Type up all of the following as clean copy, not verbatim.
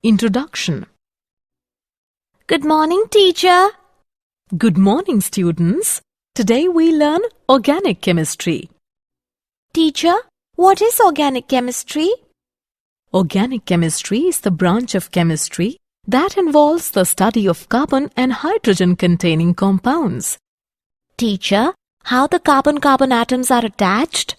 Introduction. Good morning, teacher. Good morning, students. Today we learn organic chemistry. Teacher, what is organic chemistry? Organic chemistry is the branch of chemistry that involves the study of carbon and hydrogen containing compounds. Teacher, how the carbon-carbon atoms are attached?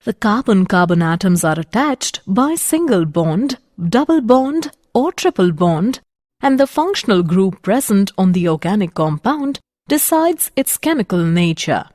The carbon-carbon atoms are attached by single bond, double bond or triple bond, and the functional group present on the organic compound decides its chemical nature.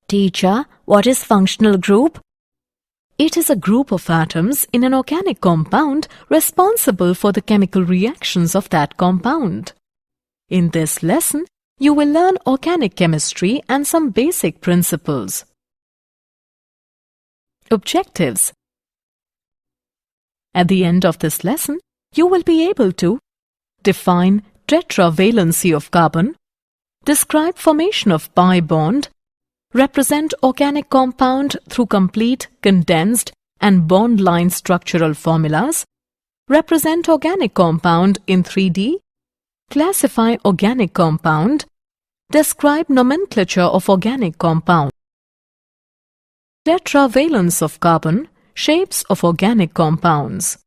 Teacher, what is functional group? It is a group of atoms in an organic compound responsible for the chemical reactions of that compound. In this lesson, you will learn organic chemistry and some basic principles. Objectives. At the end of this lesson, you will be able to define tetravalency of carbon, describe formation of pi bond, represent organic compound through complete, condensed and bond line structural formulas, represent organic compound in 3D, classify organic compound, describe nomenclature of organic compound. Tetravalence of carbon, shapes of organic compounds.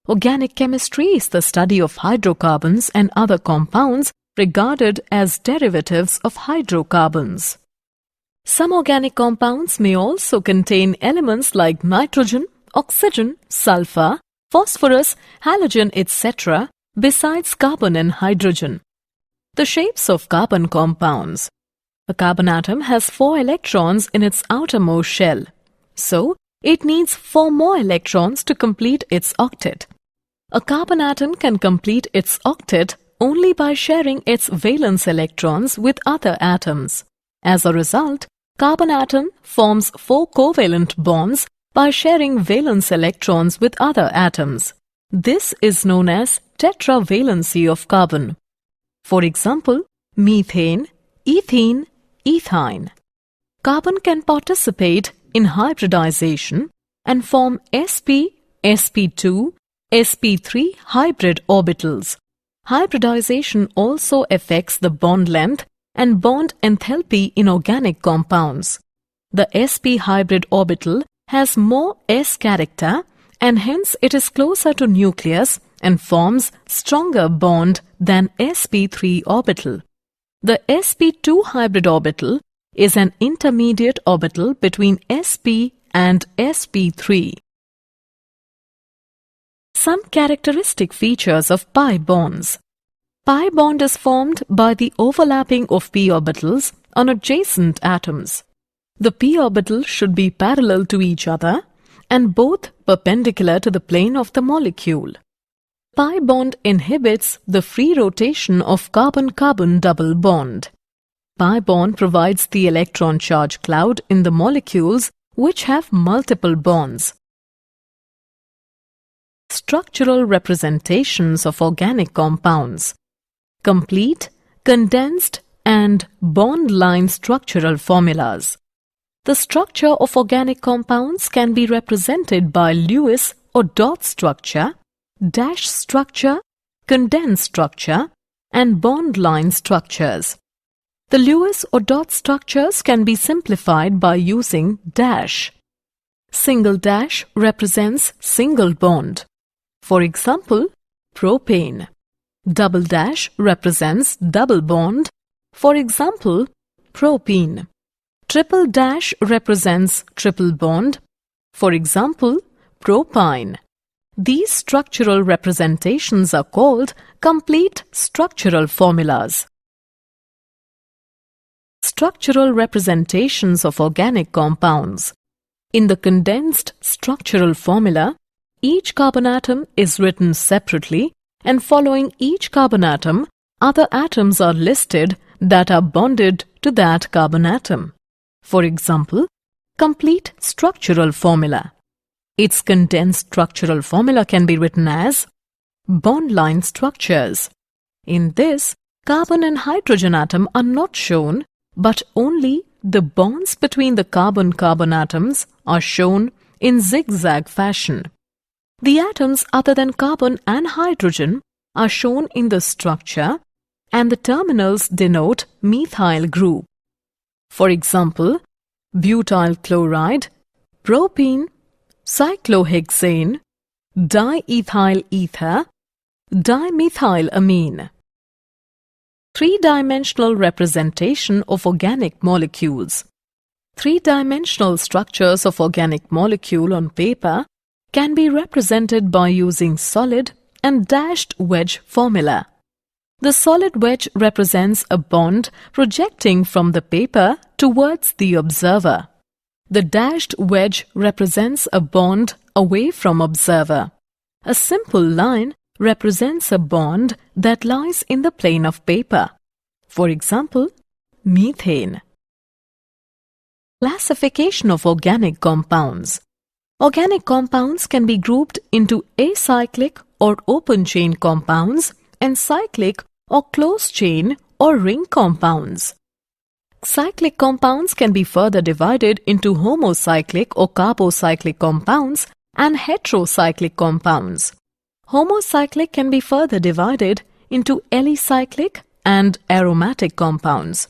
Organic chemistry is the study of hydrocarbons and other compounds regarded as derivatives of hydrocarbons. Some organic compounds may also contain elements like nitrogen, oxygen, sulfur, phosphorus, halogen, etc. besides carbon and hydrogen. The shapes of carbon compounds. A carbon atom has 4 electrons in its outermost shell, so it needs 4 more electrons to complete its octet. A carbon atom can complete its octet only by sharing its valence electrons with other atoms. As a result, carbon atom forms 4 covalent bonds by sharing valence electrons with other atoms. This is known as tetravalency of carbon. For example, methane, ethene, ethine. Carbon can participate in hybridization and form sp, sp2, sp3 hybrid orbitals. Hybridization also affects the bond length and bond enthalpy in organic compounds. The sp hybrid orbital has more s character and hence it is closer to nucleus and forms stronger bond than sp3 orbital. The sp2 hybrid orbital is an intermediate orbital between sp and sp3. Some characteristic features of pi bonds. Pi bond is formed by the overlapping of p orbitals on adjacent atoms. The p orbital should be parallel to each other and both perpendicular to the plane of the molecule. Pi bond inhibits the free rotation of carbon-carbon double bond. Pi bond provides the electron charge cloud in the molecules which have multiple bonds. Structural representations of organic compounds. Complete, condensed and bond line structural formulas. The structure of organic compounds can be represented by Lewis or dot structure, dash structure, condensed structure and bond line structures. The Lewis or dot structures can be simplified by using dash. Single dash represents single bond. For example, propane. Double dash represents double bond. For example, propene. Triple dash represents triple bond. For example, propyne. These structural representations are called complete structural formulas. Structural representations of organic compounds. In the condensed structural formula, each carbon atom is written separately and following each carbon atom, other atoms are listed that are bonded to that carbon atom. For example, complete structural formula. Its condensed structural formula can be written as bond line structures. In this, carbon and hydrogen atom are not shown, but only the bonds between the carbon-carbon atoms are shown in zigzag fashion. The atoms other than carbon and hydrogen are shown in the structure, and the terminals denote methyl group. For example, butyl chloride, propene, cyclohexane, diethyl ether, dimethylamine. Three-dimensional representation of organic molecules. Three-dimensional structures of organic molecule on paper can be represented by using solid and dashed wedge formula. The solid wedge represents a bond projecting from the paper towards the observer. The dashed wedge represents a bond away from observer. A simple line represents a bond that lies in the plane of paper. For example, methane. Classification of organic compounds. Organic compounds can be grouped into acyclic or open-chain compounds and cyclic or closed-chain or ring compounds. Cyclic compounds can be further divided into homocyclic or carbocyclic compounds and heterocyclic compounds. Homocyclic can be further divided into alicyclic and aromatic compounds.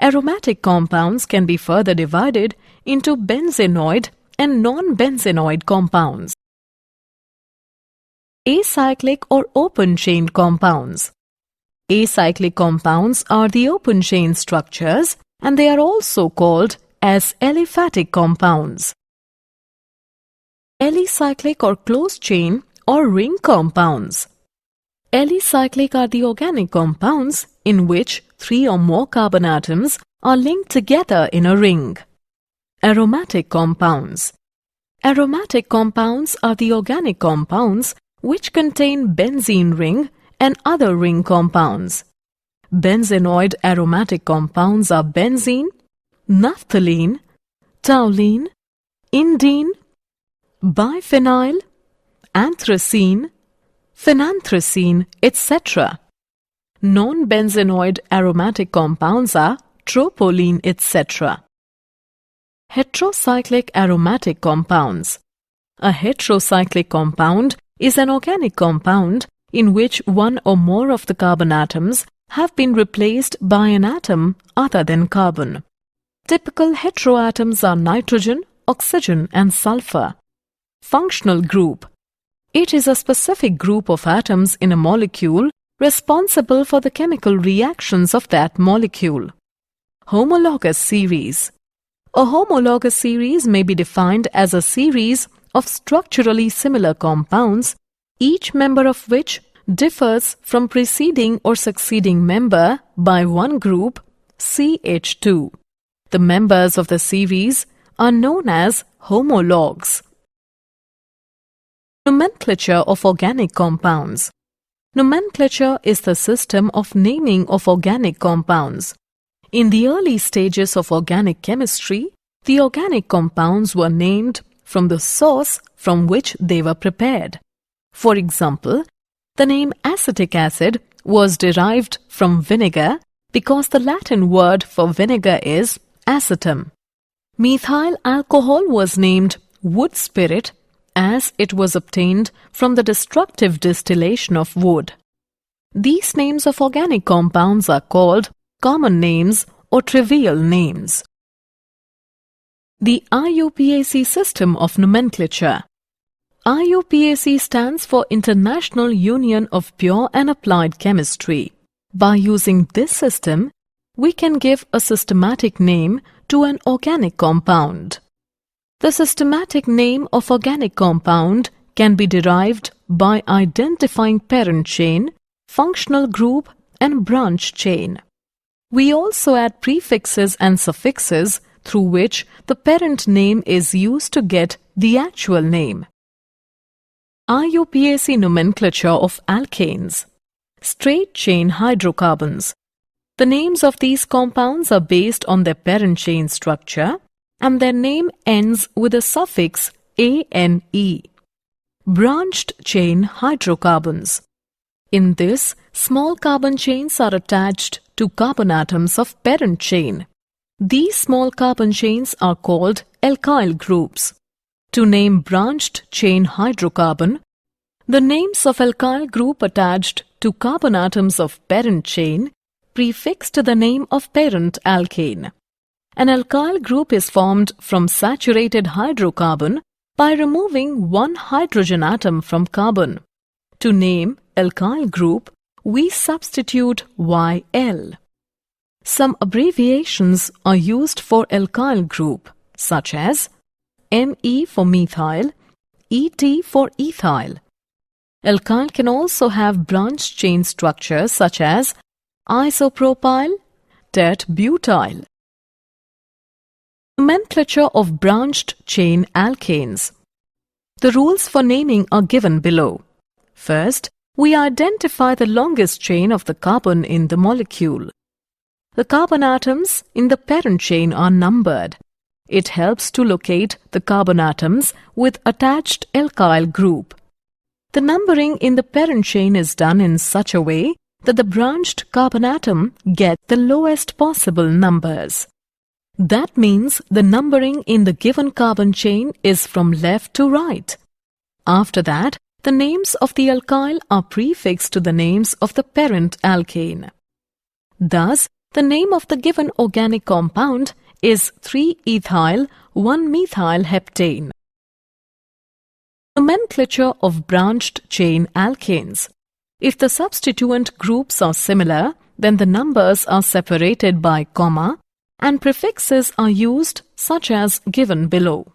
Aromatic compounds can be further divided into benzenoid and non-benzenoid compounds. Acyclic or open-chain compounds. Acyclic compounds are the open-chain structures, and they are also called as aliphatic compounds. Alicyclic or closed-chain or ring compounds. Alicyclic are the organic compounds in which three or more carbon atoms are linked together in a ring. Aromatic compounds. Aromatic compounds are the organic compounds which contain benzene ring and other ring compounds. Benzenoid aromatic compounds are benzene, naphthalene, toluene, indene, biphenyl, anthracene, phenanthracene, etc. Non-benzenoid aromatic compounds are tropylene, etc. Heterocyclic aromatic compounds. A heterocyclic compound is an organic compound in which one or more of the carbon atoms have been replaced by an atom other than carbon. Typical heteroatoms are nitrogen, oxygen, and sulfur. Functional group. It is a specific group of atoms in a molecule responsible for the chemical reactions of that molecule. Homologous series. A homologous series may be defined as a series of structurally similar compounds, each member of which differs from preceding or succeeding member by one group, CH2. The members of the series are known as homologues. Nomenclature of organic compounds. Nomenclature is the system of naming of organic compounds. In the early stages of organic chemistry, the organic compounds were named from the source from which they were prepared. For example, the name acetic acid was derived from vinegar because the Latin word for vinegar is acetum. Methyl alcohol was named wood spirit as it was obtained from the destructive distillation of wood. These names of organic compounds are called common names or trivial names. The IUPAC system of nomenclature. IUPAC stands for International Union of Pure and Applied Chemistry. By using this system, we can give a systematic name to an organic compound. The systematic name of organic compound can be derived by identifying parent chain, functional group, and branch chain. We also add prefixes and suffixes through which the parent name is used to get the actual name. IUPAC nomenclature of alkanes. Straight-chain hydrocarbons. The names of these compounds are based on their parent chain structure, and their name ends with a suffix ane. Branched chain hydrocarbons. In this, small carbon chains are attached to carbon atoms of parent chain. These small carbon chains are called alkyl groups. To name branched chain hydrocarbon, the names of alkyl group attached to carbon atoms of parent chain prefix to the name of parent alkane. An alkyl group is formed from saturated hydrocarbon by removing one hydrogen atom from carbon. To name alkyl group, we substitute YL. Some abbreviations are used for alkyl group, such as Me for methyl, Et for ethyl. Alkyl can also have branched chain structures such as isopropyl, tert-butyl. Nomenclature of branched chain alkanes. The rules for naming are given below. First, we identify the longest chain of the carbon in the molecule. The carbon atoms in the parent chain are numbered. It helps to locate the carbon atoms with attached alkyl group. The numbering in the parent chain is done in such a way that the branched carbon atom gets the lowest possible numbers. That means the numbering in the given carbon chain is from left to right. After that, the names of the alkyl are prefixed to the names of the parent alkane. Thus, the name of the given organic compound is 3-ethyl 1-methyl heptane. Nomenclature of branched chain alkanes. If the substituent groups are similar, then the numbers are separated by comma and prefixes are used such as given below.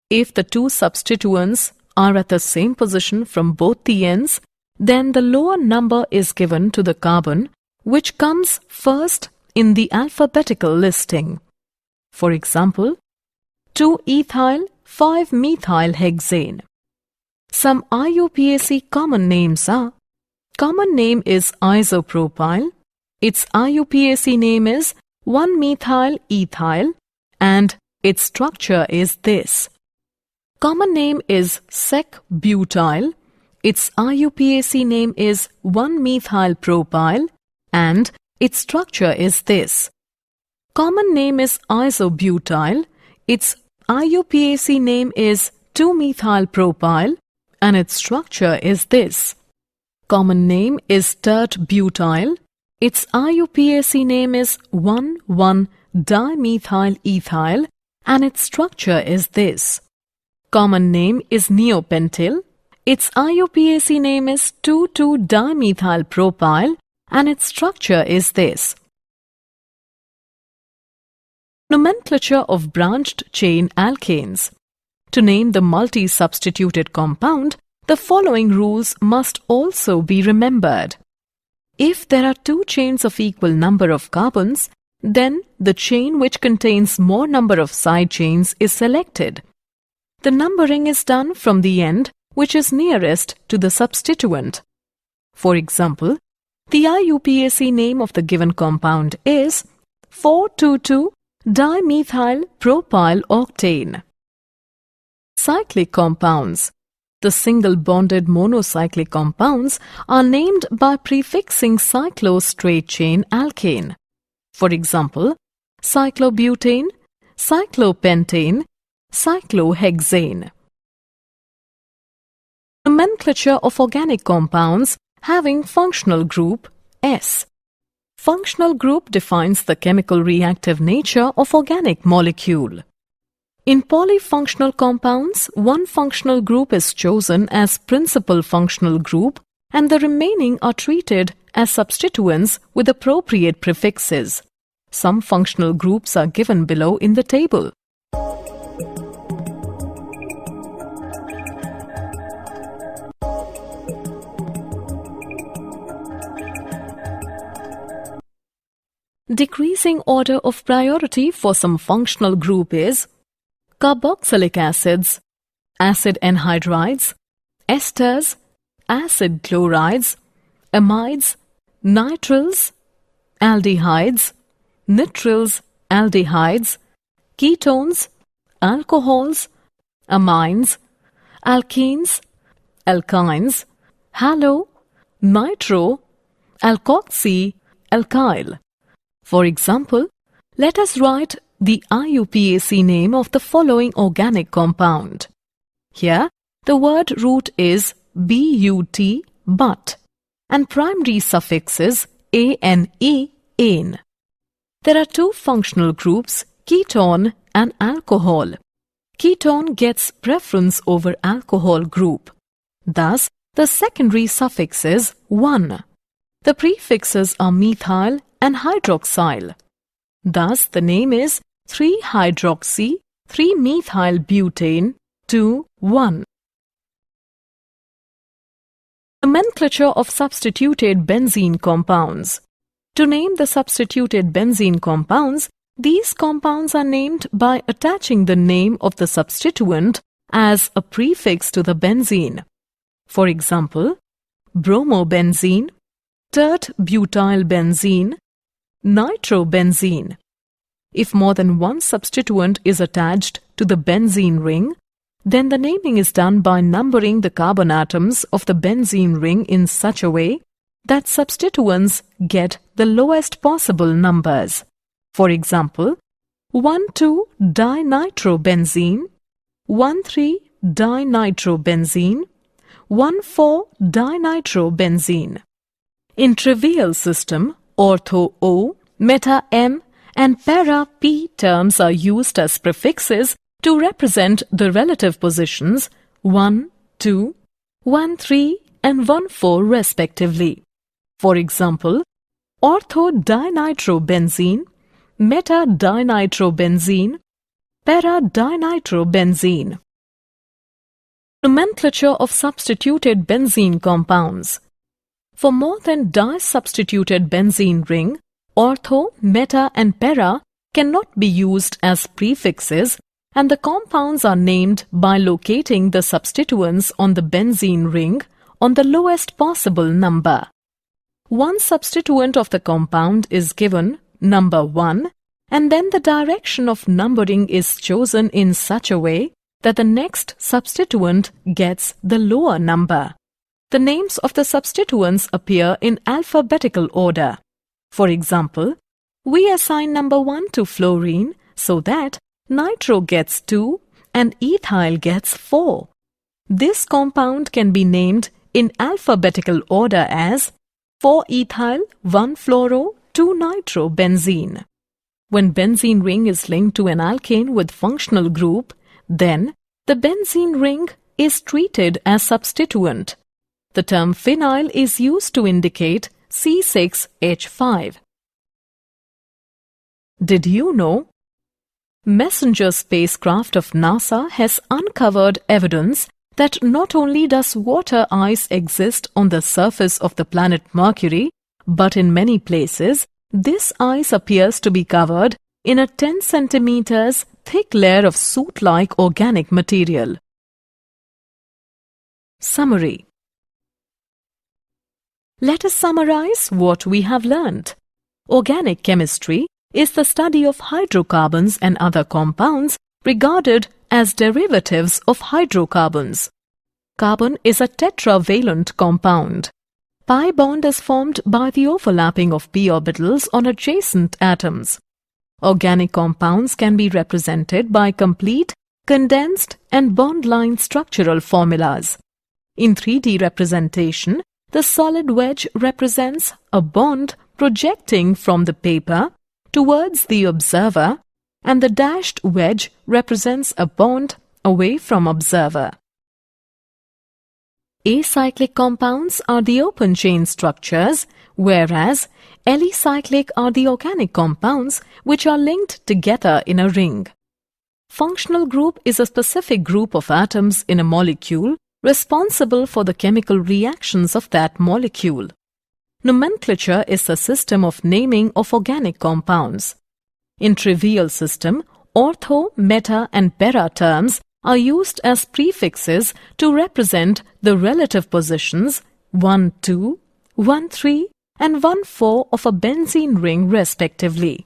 If the two substituents are at the same position from both the ends, then the lower number is given to the carbon which comes first in the alphabetical listing. For example, 2-ethyl 5-methyl hexane. Some IUPAC common names are: common name is isopropyl, its IUPAC name is 1-methyl ethyl, and its structure is this. Common name is sec-butyl, its IUPAC name is 1-methyl propyl, and its structure is this. Common name is isobutyl, its IUPAC name is 2-methyl propyl, and its structure is this. Common name is tert-butyl, its IUPAC name is 1,1-dimethyl ethyl, and its structure is this. Common name is neopentyl, its IUPAC name is 2,2-dimethyl propyl, and its structure is this. Nomenclature of branched chain alkanes. To name the multi-substituted compound, the following rules must also be remembered. If there are two chains of equal number of carbons, then the chain which contains more number of side chains is selected. The numbering is done from the end which is nearest to the substituent. For example, the IUPAC name of the given compound is 4,2,2-dimethyl propyl octane. Cyclic compounds. The single-bonded monocyclic compounds are named by prefixing cyclo-straight chain alkane. For example, cyclobutane, cyclopentane, cyclohexane. Nomenclature of organic compounds having functional group S. Functional group defines the chemical reactive nature of organic molecule. In polyfunctional compounds, one functional group is chosen as principal functional group and the remaining are treated as substituents with appropriate prefixes. Some functional groups are given below in the table. Decreasing order of priority for some functional group is carboxylic acids, acid anhydrides, esters, acid chlorides, amides, nitriles, aldehydes, nitriles, aldehydes, ketones, alcohols, amines, alkenes, alkynes, halo, nitro, alkoxy, alkyl. For example, let us write the IUPAC name of the following organic compound. Here, the word root is but, but, and primary suffix is ane, ane. There are two functional groups, ketone and alcohol. Ketone gets preference over alcohol group. Thus, the secondary suffix is 1. The prefixes are methyl and hydroxyl. Thus, the name is 3-hydroxy, 3-methyl-butane, 2,1. Nomenclature of substituted benzene compounds. To name the substituted benzene compounds, these compounds are named by attaching the name of the substituent as a prefix to the benzene. For example, bromobenzene, tert-butylbenzene, nitrobenzene. If more than one substituent is attached to the benzene ring, then the naming is done by numbering the carbon atoms of the benzene ring in such a way that substituents get the lowest possible numbers. For example, 1,2-dinitrobenzene, 1,3-dinitrobenzene, 1,4-dinitrobenzene. In trivial system, ortho O, meta M, and para P terms are used as prefixes to represent the relative positions 1, 2, 1, 3 and 1, 4 respectively. For example, ortho-dinitrobenzene, meta-dinitrobenzene, para-dinitrobenzene. Nomenclature of substituted benzene compounds. For more than di-substituted benzene ring, ortho, meta and para cannot be used as prefixes, and the compounds are named by locating the substituents on the benzene ring on the lowest possible number. One substituent of the compound is given number 1, and then the direction of numbering is chosen in such a way that the next substituent gets the lower number. The names of the substituents appear in alphabetical order. For example, we assign number 1 to fluorine so that nitro gets 2 and ethyl gets 4. This compound can be named in alphabetical order as 4-ethyl, 1-fluoro, 2-nitrobenzene. When benzene ring is linked to an alkane with functional group, then the benzene ring is treated as substituent. The term phenyl is used to indicate C6H5. Did you know? Messenger spacecraft of NASA has uncovered evidence that not only does water ice exist on the surface of the planet Mercury, but in many places, this ice appears to be covered in a 10 centimeters thick layer of soot-like organic material. Summary. Let us summarize what we have learnt. Organic chemistry is the study of hydrocarbons and other compounds regarded as derivatives of hydrocarbons. Carbon is a tetravalent compound. Pi bond is formed by the overlapping of p orbitals on adjacent atoms. Organic compounds can be represented by complete, condensed and bond-line structural formulas. In 3D representation, the solid wedge represents a bond projecting from the paper towards the observer, and the dashed wedge represents a bond away from observer. Acyclic compounds are the open chain structures, whereas alicyclic are the organic compounds which are linked together in a ring. Functional group is a specific group of atoms in a molecule responsible for the chemical reactions of that molecule. Nomenclature is the system of naming of organic compounds. In trivial system, ortho, meta and para terms are used as prefixes to represent the relative positions 1, 2, 1, 3 and 1, 4 of a benzene ring respectively.